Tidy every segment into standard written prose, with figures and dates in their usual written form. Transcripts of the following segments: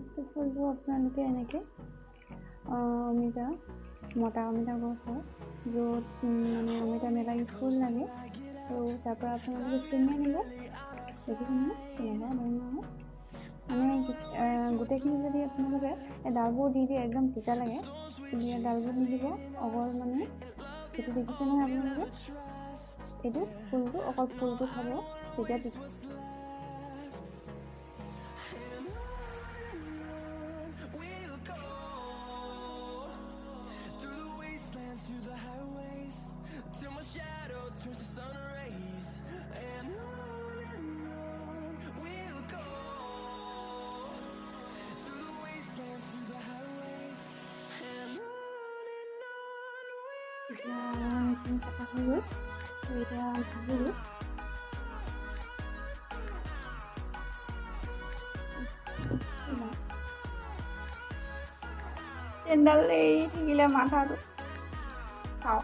first ফুলটো আপোনালোকে এনেকৈ অমিতা মতা অমিতা গছ হয় য'ত মানে অমিতা নেলাগি ফুল লাগে আৰু তাৰ পৰা আপোনালোকে ছিঙি আনিব দেখিছেনে তেনেকুৱা ধৰণৰ মানে গোটেইখিনি যদি আপোনালোকে এই ডালবোৰ দি দিয়ে একদম তিতা লাগে কিন্তু ইয়াত ডালবোৰ নিদিব অকল মানে এইটো দেখিছে নহয় আপোনালোকে এইটো ফুলটো অকল ফুলটো খাব তেতিয়া কটা হৈ গ'ল এতিয়া ভাজিলোঁ তেলডাল এৰি থাকিলে মাথাটো খাওঁ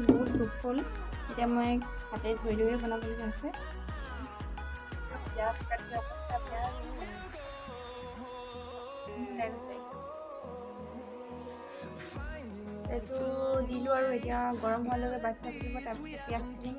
বহুত ধূপ হ'ল এতিয়া মই হাতে ধুই ধুই বনাবলগীয়া আছে পিঁয়াজ কাটি অৱস্থা বেয়া এইটো দিলোঁ আৰু এতিয়া গৰম হোৱালৈকে বাচ্ছা থাকিব তাৰপিছত পিঁয়াজ দিম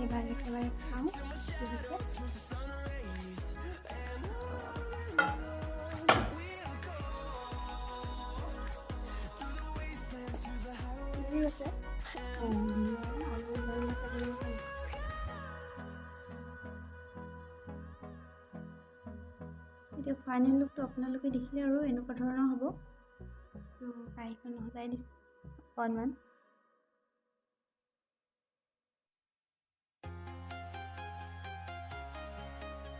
এবাৰ একেবাৰে খাওঁ এতিয়া ফাইনেল লুকটো আপোনালোকে দেখিলে আৰু এনেকুৱা ধৰণৰ হ'ব ত' কাঁহীখন সজাই দিছোঁ অকণমান